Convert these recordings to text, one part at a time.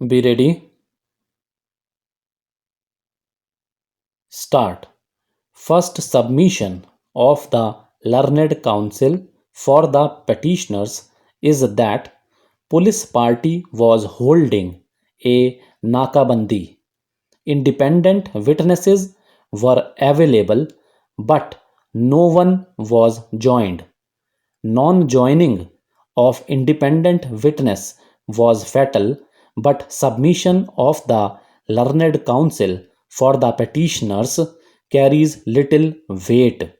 Be ready. Start. First submission of the Learned Counsel for the petitioners is that police party was holding a nakabandi. Independent witnesses were available, but no one was joined. Non-joining of independent witness was fatal, but submission of the learned counsel for the petitioners carries little weight.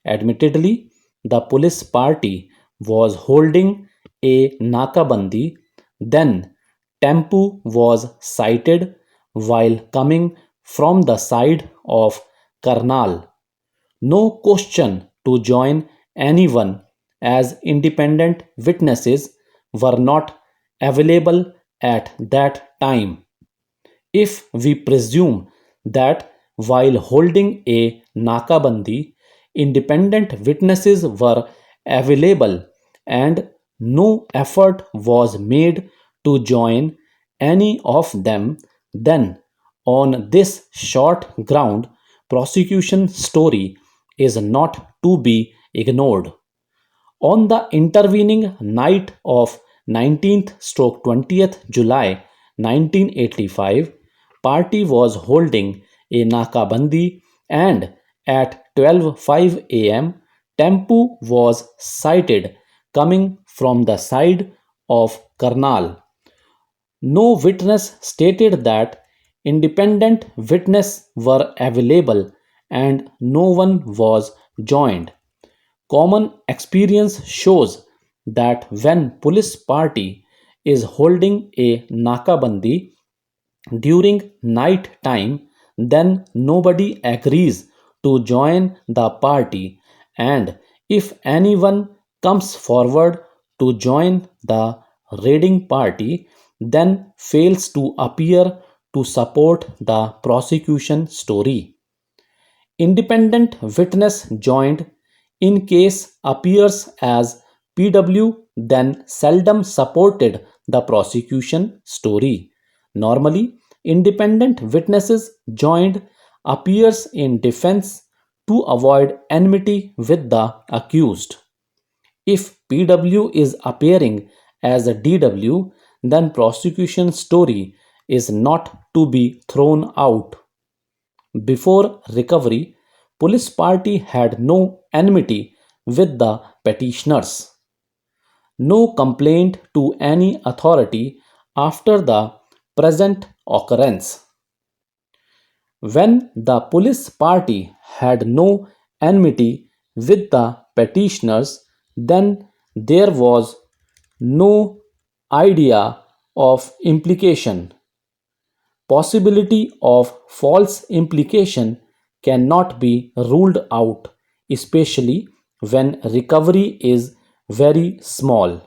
Admittedly, the police party was holding a nakabandi, then tempo was sighted while coming from the side of Karnal. No question to join anyone as independent witnesses were not available at that time. If we presume that while holding a nakabandi, independent witnesses were available and no effort was made to join any of them, then on this short ground, prosecution story is not to be ignored. On the intervening night of 19th-20th July 1985, party was holding a nakabandi and at 12:05 am, tempo was sighted coming from the side of Karnal. No witness stated that independent witnesses were available and no one was joined. Common experience shows that when police party is holding a nakabandi during night time, then nobody agrees to join the party, and if anyone comes forward to join the raiding party, then fails to appear to support the prosecution story. Independent witness joined in case appears as PW then seldom supported the prosecution story. Normally, independent witnesses joined appears in defense to avoid enmity with the accused. If PW is appearing as a DW, then prosecution story is not to be thrown out. Before recovery, police party had no enmity with the petitioners, no complaint to any authority after the present occurrence. When the police party had no enmity with the petitioners, then there was no idea of implication. Possibility of false implication cannot be ruled out, especially when recovery is very small.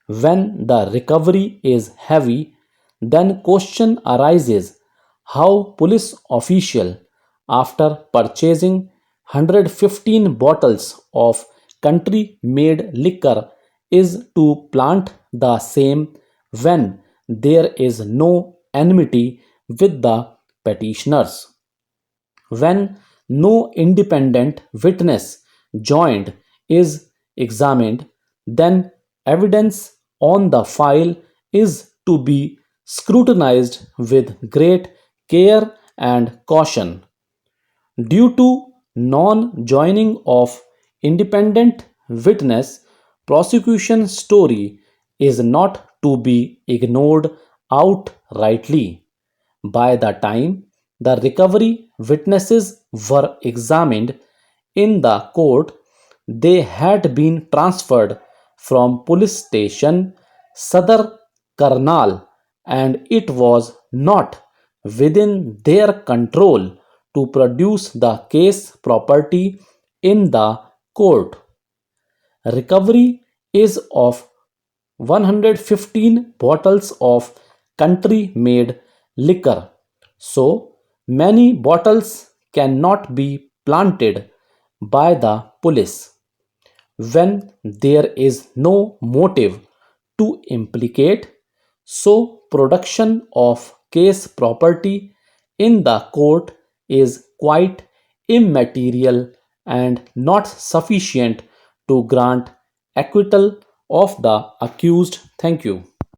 When the recovery is heavy, then question arises how police official after purchasing 115 bottles of country made liquor is to plant the same when there is no enmity with the petitioners. When no independent witness joined is examined, then evidence on the file is to be scrutinized with great care and caution. Due to non-joining of independent witness, prosecution story is not to be ignored outrightly. By the time the recovery witnesses were examined in the court, they had been transferred from police station Sadar Karnal, and it was not within their control to produce the case property in the court. Recovery is of 115 bottles of country made liquor. So many bottles cannot be planted by the police. When there is no motive to implicate, so production of case property in the court is quite immaterial and not sufficient to grant acquittal of the accused. Thank you.